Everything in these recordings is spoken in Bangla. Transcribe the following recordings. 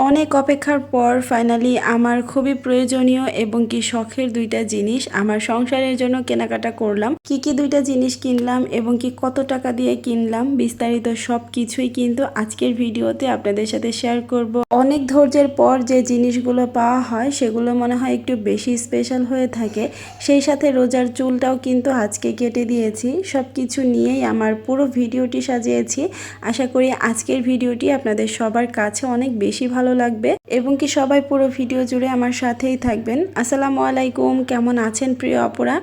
অনেক অপেক্ষার পর ফাইনালি আমার খুবই প্রয়োজনীয় এবং কি শখের দুইটা জিনিস আমার সংসারের জন্য কেনাকাটা করলাম। কি দুইটা জিনিস কিনলাম এবং কি কত টাকা দিয়ে কিনলাম বিস্তারিত সব কিছুই কিন্তু আজকের ভিডিওতে আপনাদের সাথে শেয়ার করব। অনেক ধৈর্যের পর যে জিনিসগুলো পাওয়া হয় সেগুলো মনে হয় একটু বেশি স্পেশাল হয়ে থাকে। সেই সাথে রোজার চুলটাও কিন্তু আজকে কেটে দিয়েছি। সব কিছু নিয়েই আমার পুরো ভিডিওটি সাজিয়েছি। আশা করি আজকের ভিডিওটি আপনাদের সবার কাছে অনেক বেশি ভালো লাগবে এবং কি সবাই পুরো ভিডিও জুড়ে আমার সাথেই থাকবেন। আসসালামু আলাইকুম, কেমন আছেন প্রিয় অপরা?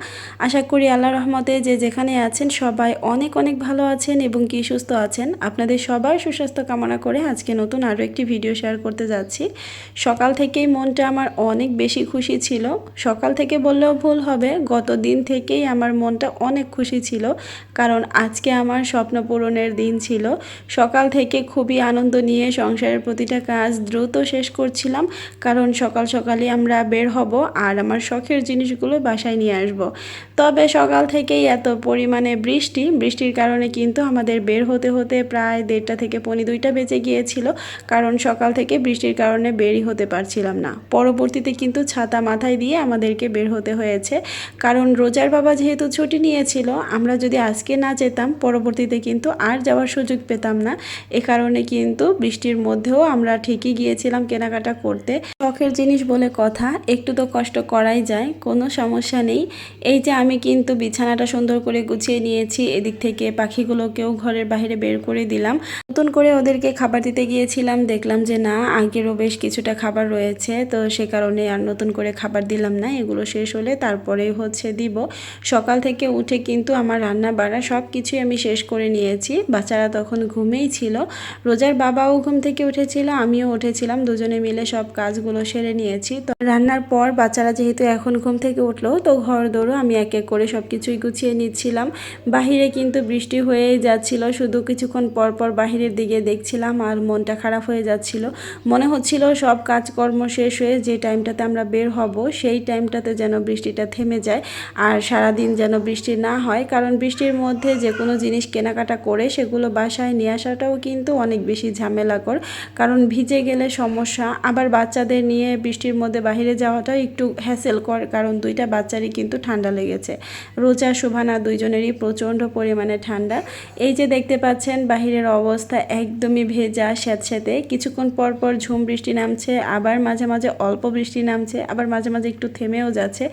আশা করি আল্লাহর রহমতে যে যেখানে আছেন সবাই অনেক অনেক ভালো আছেন এবং কি সুস্থ আছেন। আপনাদের সবার সুস্বাস্থ্য কামনা করে আজকে নতুন আরও একটি ভিডিও শেয়ার করতে যাচ্ছি। সকাল থেকেই মনটা আমার অনেক বেশি খুশি ছিল। সকাল থেকে বললেও ভুল হবে, গত দিন থেকেই আমার মনটা অনেক খুশি ছিল, কারণ আজকে আমার স্বপ্ন পূরণের দিন ছিল। সকাল থেকে খুবই আনন্দ নিয়ে সংসারের প্রতিটা কাজ দ্রুত শেষ করছিলাম, কারণ সকাল সকালই আমরা বের হব আর আমার শখের জিনিসগুলো বাসায় নিয়ে আসব। তবে সকাল থেকেই এত পরিমাণে বৃষ্টির কারণে কিন্তু আমাদের বের হতে হতে প্রায় 1:30 থেকে 1:45 বেজে গিয়েছিল, কারণ সকাল থেকে বৃষ্টির কারণে বেরই হতে পারছিলাম না। পরবর্তীতে কিন্তু ছাতা মাথায় দিয়ে আমাদেরকে বের হতে হয়েছে, কারণ রোজার বাবা যেহেতু ছুটি নিয়েছিল, আমরা যদি আজকে না যেতাম পরবর্তীতে কিন্তু আর যাওয়ার সুযোগ পেতাম না। এ কারণে কিন্তু বৃষ্টির মধ্যেও আমরা ঠিকই গিয়েছিলাম কেনাকাটা করতে। শখের জিনিস বলে কথা, একটু তো কষ্ট করাই যায়, কোনো সমস্যা নেই। এই যে আমি কিন্তু বিছানাটা সুন্দর করে গুছিয়ে নিয়েছি, এদিক থেকে পাখিগুলোকেও ঘরের বাইরে বের করে দিলাম। নতুন করে ওদেরকে খাবার দিতে গিয়েছিলাম, দেখলাম যে না, আগেরও বেশ কিছুটা খাবার রয়েছে, তো সে কারণে আর নতুন করে খাবার দিলাম না। এগুলো শেষ হলে তারপরেই দিব। সকাল থেকে উঠে কিন্তু আমার রান্না বাড়া সব কিছুই আমি শেষ করে নিয়েছি। বাচ্চারা তখন ঘুমেই ছিল, রোজার বাবাও ঘুম থেকে উঠেছিল, আমিও উঠেছিলাম, দুজনে মিলে সব কাজগুলো সেরে নিয়েছি। তো রান্নার পর বাচ্চারা যেহেতু এখন ঘুম থেকে উঠলো, তো ঘর দৌড়ো আমি এক এক করে সব কিছুই গুছিয়ে নিচ্ছিলাম। বাহিরে কিন্তু বৃষ্টি হয়েই যাচ্ছিল, শুধু কিছুক্ষণ পর পর বাহিরের দিকে দেখছিলাম আর মনটা খারাপ হয়ে যাচ্ছিল। মনে হচ্ছিল সব কাজকর্ম শেষ হয়ে যে টাইমটাতে আমরা বের হব সেই টাইমটাতে যেন বৃষ্টিটা থেমে যায় আর সারাদিন যেন বৃষ্টি না হয়, কারণ বৃষ্টির মধ্যে যে কোনো জিনিস কেনাকাটা করে সেগুলো বাসায় নিয়ে আসাটাও কিন্তু অনেক বেশি ঝামেলাকর, কারণ ভিজে গেলে সমস্যা। আবার বাচ্চাদের নিয়ে বৃষ্টির মধ্যে বাইরে যাওয়াটাও একটু হ্যাসেল কর, কারণ দুইটা বাচ্চারই কিন্তু ঠান্ডা লেগেছে। রোজা শোভানা দুইজনেরই প্রচণ্ড পরিমাণে ঠান্ডা। এই যে দেখতে পাচ্ছেন বাহিরের অবস্থা একদমই ভেজা স্যাঁতস্যাঁতে। কিছুক্ষণ পর পর ঝুম বৃষ্টি নামছে, আবার মাঝে মাঝে অল্প বৃষ্টি নামছে, আবার মাঝে মাঝে একটু থেমেও যাচ্ছে।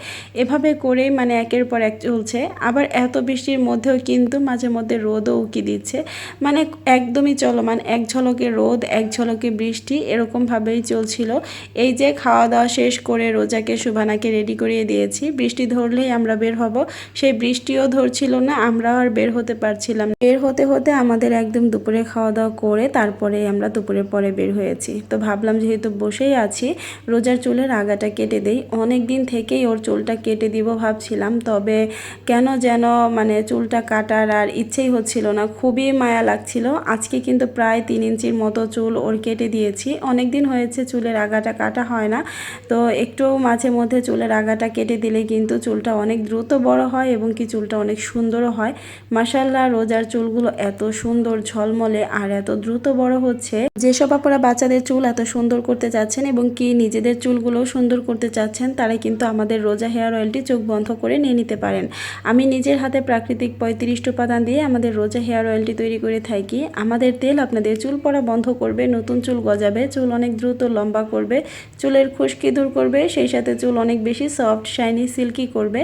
এভাবে করেই মানে একের পর এক চলছে। আবার এত বৃষ্টির মধ্যেও কিন্তু মাঝে মধ্যে রোদও উকি দিচ্ছে, মানে একদমই চলমান, এক ঝলকে রোদ এক ঝলকে বৃষ্টি, এরকমভাবেই চলছিল। এই যে খাওয়া দাওয়া শেষ করে রোজাকে শুভানাকে রেডি করিয়ে দিয়েছি, বৃষ্টি ধরলেই আমরা বের হব। সেই বৃষ্টিও ধরছিল না, আমরাও আর বের হতে পারছিলাম না। বের হতে হতে আমাদের একদম দুপুরে খাওয়া দাওয়া করে তারপরে আমরা দুপুরের পরে বের হয়েছি। তো ভাবলাম যেহেতু বসেই আছি, রোজার চুলের আগাটা কেটে দেই। অনেক দিন থেকেই ওর চুলটা কেটে দিব ভাবছিলাম, তবে কেন যেন মানে চুলটা কাটার আর ইচ্ছেই হচ্ছিল না, খুবই মায়া লাগছিল। আজকে কিন্তু প্রায় 3 ইঞ্চির মতো চুল ওর কেটে দিয়েছি। অনেক দিন হয়েছে চুলের আগাটা কাটা হয় না, তো একটু মাঝে মধ্যে চুলের আগাটা কেটে দিলে কিন্তু চুলটা অনেক দ্রুত বড় হয় এবং কি চুলটা অনেক সুন্দরও হয়। মাশাআল্লাহ, রোজার চুলগুলো এত সুন্দর ঝলমলে আর এত দ্রুত বড় হচ্ছে। যেসব আপনারা বাচ্চাদের চুল এত সুন্দর করতে চাচ্ছেন এবং কি নিজেদের চুলগুলো সুন্দর করতে চাচ্ছেন, তারা কিন্তু আমাদের রোজা হেয়ার অয়েলটি চোখ বন্ধ করে নিয়ে নিতে পারেন। আমি নিজের হাতে প্রাকৃতিক 35টি উপাদান দিয়ে আমাদের রোজা হেয়ার অয়েলটি তৈরি করে থাকি। আমাদের তেল আপনাদের চুল পড়া বন্ধ করবে, নতুন চুল গজাবে, চুল অনেক দ্রুত লম্বা করবে, চুলের খুশকি দূর করবে, সেই সাথে চুল অনেক বেশি সফট শাইনি সিল্কি করবে।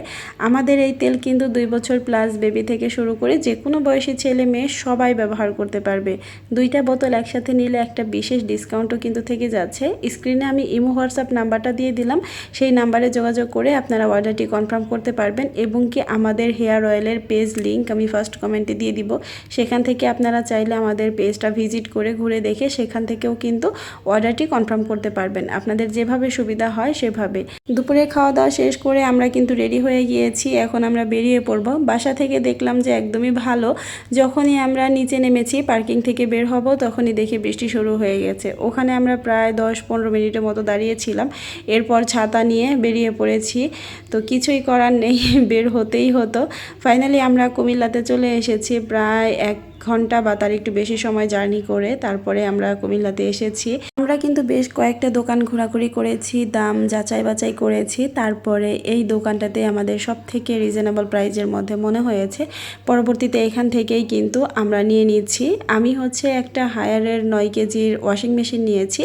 আমাদের এই তেল কিন্তু 2 বছর প্লাস বেবি থেকে শুরু করে যে কোনো বয়সী ছেলে মেয়ে সবাই ব্যবহার করতে পারবে। 2টা বোতল একসাথে নিলে একটা বিশেষ ডিসকাউন্টও কিন্তু থেকে যাচ্ছে। স্ক্রিনে আমি ইমো হোয়াটসঅ্যাপ নাম্বারটা দিয়ে দিলাম, সেই নাম্বারে যোগাযোগ করে আপনারা অর্ডারটি কনফার্ম করতে পারবেন এবং কি আমাদের হেয়ার অয়েলের পেজ লিংক আমি ফার্স্ট কমেন্টে দিয়ে দিব। সেখান থেকে আপনারা চাইলে আমাদের পেজটা ভিজিট করে ঘুরে দেখে সেখান থেকেও কিন্তু অর্ডারটি কনফার্ম করতে পারবেন, আপনাদের যেভাবে সুবিধা হয় সেভাবে। দুপুরে খাওয়া দাওয়া শেষ করে আমরা কিন্তু রেডি হয়ে গিয়েছি, এখন আমরা বেরিয়ে পড়ব। বাসা থেকে দেখলাম যে একদমই ভালো, যখনই আমরা নিচে নেমেছি পার্কিং থেকে বের হব তখনই দেখি বৃষ্টি শুরু হয়ে গেছে। ওখানে আমরা প্রায় 10-15 মিনিটের মতো দাঁড়িয়েছিলাম, এরপর ছাতা নিয়ে বেরিয়ে পড়েছি। তো কিছুই করার নেই, বের হতেই হতো। ফাইনালি আমরা কুমিল্লাতে চলে এসেছি প্রায় 1 ঘন্টা বা তার একটু বেশি সময় জার্নি করে তারপরে আমরা কুমিল্লাতে এসেছি। আমরা কিন্তু বেশ কয়েকটা দোকান ঘোরাঘুরি করেছি, দাম যাচাই বাছাই করেছি, তারপরে এই দোকানটাতে আমাদের সব থেকে রিজনেবল প্রাইজের মধ্যে মনে হয়েছে। পরবর্তীতে এখান থেকেই কিন্তু আমরা নিয়ে নিচ্ছি। আমি হচ্ছে একটা হায়ারের 9 কেজির ওয়াশিং মেশিন নিয়েছি,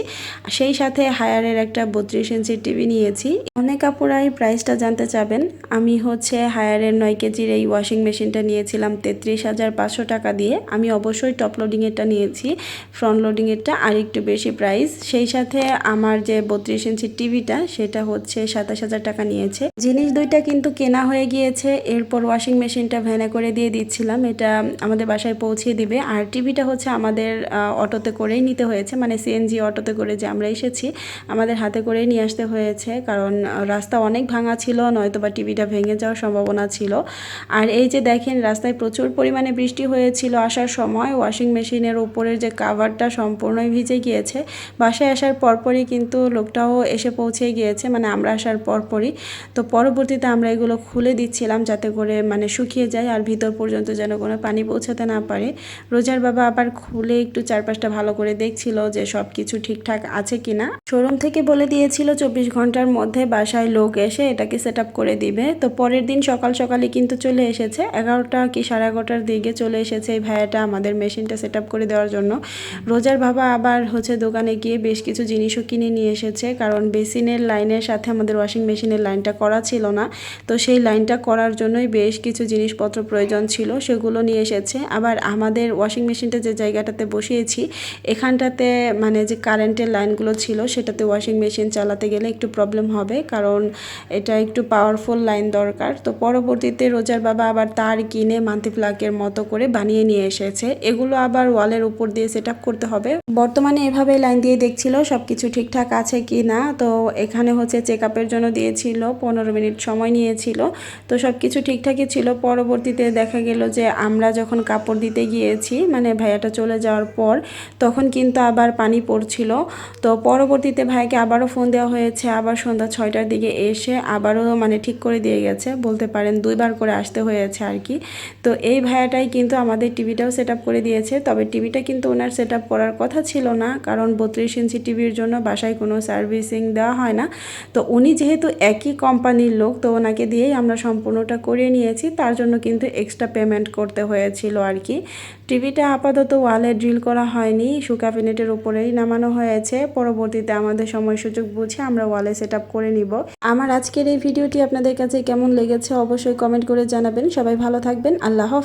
সেই সাথে হায়ারের একটা 32 ইঞ্চির টিভি নিয়েছি। অনেক আপুরাই প্রাইসটা জানতে চাবেন। আমি হচ্ছে হায়ারের 9 কেজির এই ওয়াশিং মেশিনটা নিয়েছিলাম 33,500 টাকা দিয়ে। আমি অবশ্যই টপ লোডিংয়েরটা নিয়েছি, ফ্রন্ট লোডিংয়েরটা আর একটু বেশি প্রাইস। সেই সাথে আমার যে 32 ইঞ্চির টিভিটা সেটা হচ্ছে 27,000 টাকা নিয়েছে। জিনিস দুইটা কিন্তু কেনা হয়ে গিয়েছে, এরপর ওয়াশিং মেশিনটা ভ্যানে করে দিয়ে দিচ্ছিলাম, এটা আমাদের বাসায় পৌঁছিয়ে দিবে। আর টিভিটা হচ্ছে আমাদের অটোতে করেই নিতে হয়েছে, মানে সিএনজি অটোতে করে যে আমরা এসেছি আমাদের হাতে করেই নিয়ে আসতে হয়েছে, কারণ রাস্তা অনেক ভাঙা ছিল, নয়তো বা টিভিটা ভেঙে যাওয়ার সম্ভাবনা ছিল। আর এই যে দেখেন রাস্তায় প্রচুর পরিমাণে বৃষ্টি হয়েছিল আসার সময়, ওয়াশিং মেশিনের উপরের যে কাভারটা সম্পূর্ণই ভিজে গিয়েছে। বাসায় আসার পরপরই কিন্তু লোকটাও এসে পৌঁছে গিয়েছে, মানে আমরা আসার পরপরই। তো পরবর্তীতে আমরা এগুলো খুলে দিচ্ছিলাম যাতে করে মানে শুকিয়ে যায় আর ভিতর পর্যন্ত যেন কোনো পানি পৌঁছাতে না পারে। রোজার বাবা আবার খুলে একটু চারপাশটা ভালো করে দেখছিল যে সব কিছু ঠিকঠাক আছে কিনা। শোরুম থেকে বলে দিয়েছিল 24 ঘন্টার মধ্যে বাসায় লোক এসে এটাকে সেট আপ করে দিবে। তো পরের দিন সকাল সকালে কিন্তু চলে এসেছে, 11টা কি 11:30টার দিকে চলে এসেছে এই ভাইয়াটা আমাদের মেশিনটা সেট আপ করে দেওয়ার জন্য। রোজার বাবা আবার হচ্ছে দোকানে গিয়ে বেশ কিছু জিনিসও কিনে নিয়ে এসেছে, কারণ বেসিনের লাইনের সাথে আমাদের ওয়াশিং মেশিনের লাইনটা করা ছিল না। তো সেই লাইনটা করার জন্যই বেশ কিছু জিনিসপত্র প্রয়োজন ছিল, সেগুলো নিয়ে এসেছে। আবার আমাদের ওয়াশিং মেশিনটা যে জায়গাটাতে বসিয়েছি এখানটাতে মানে যে কারেন্টের লাইনগুলো ছিল সেটাতে ওয়াশিং মেশিন চালাতে গেলে একটু প্রবলেম হবে, কারণ এটা একটু পাওয়ারফুল লাইন দরকার। তো পরবর্তীতে রোজার বাবা আবার তার কিনে মাল্টি প্লাগের মতো করে বানিয়ে নিয়ে এসেছে, এগুলো আবার ওয়ালের উপর দিয়ে সেট আপ করতে হবে। বর্তমানে এভাবে লাইন দিয়ে দেখছিল সব কিছু ঠিকঠাক আছে কি না। তো এখানে হচ্ছে চেক আপের জন্য দিয়েছিল, 15 মিনিট সময় নিয়েছিল। তো সব কিছু ঠিকঠাকই ছিল। পরবর্তীতে দেখা গেল যে আমরা যখন কাপড় দিতে গিয়েছি, মানে ভাইয়াটা চলে যাওয়ার পর, তখন কিন্তু আবার পানি পড়ছিল। তো পরবর্তীতে ভাইকে আবারও ফোন দেওয়া হয়েছে, আবার সন্ধ্যা 6টার দিকে এসে আবারও মানে ঠিক করে দিয়ে গেছে, বলতে পারেন 2বার করে আসতে হয়েছে আর কি। তো এই ভাইয়াটাই কিন্তু আমাদের টিভিটাও সেট আপ করে দিয়েছে, তবে টিভিটা কিন্তু ওনার সেট আপ করার কথা ছিল না, কারণ 32 ইঞ্চি টিভির জন্য বাসায় কোনো সার্ভিসিং দেওয়া হয় না। তো উনি যেহেতু একই কোম্পানির লোক, তো ওনাকে দিয়েই আমরা সম্পূর্ণটা করিয়ে নিয়েছি, তার জন্য কিন্তু এক্সট্রা পেমেন্ট করতে হয়েছিল আর কি। টিভিটা আপাতত ওয়ালে ড্রিল করা হয়নি, শুকা ফিনেটের উপরেই নামানো হয়েছে। পরবর্তীতে আমাদের সময় সুযোগ বুঝে আমরা ওয়ালে সেট আপ করে নিব। আমার আজকের এই ভিডিওটি আপনাদের কাছে কেমন লেগেছে অবশ্যই কমেন্ট করে জানাবেন। সবাই ভালো থাকবেন। আল্লাহ হাফেজ।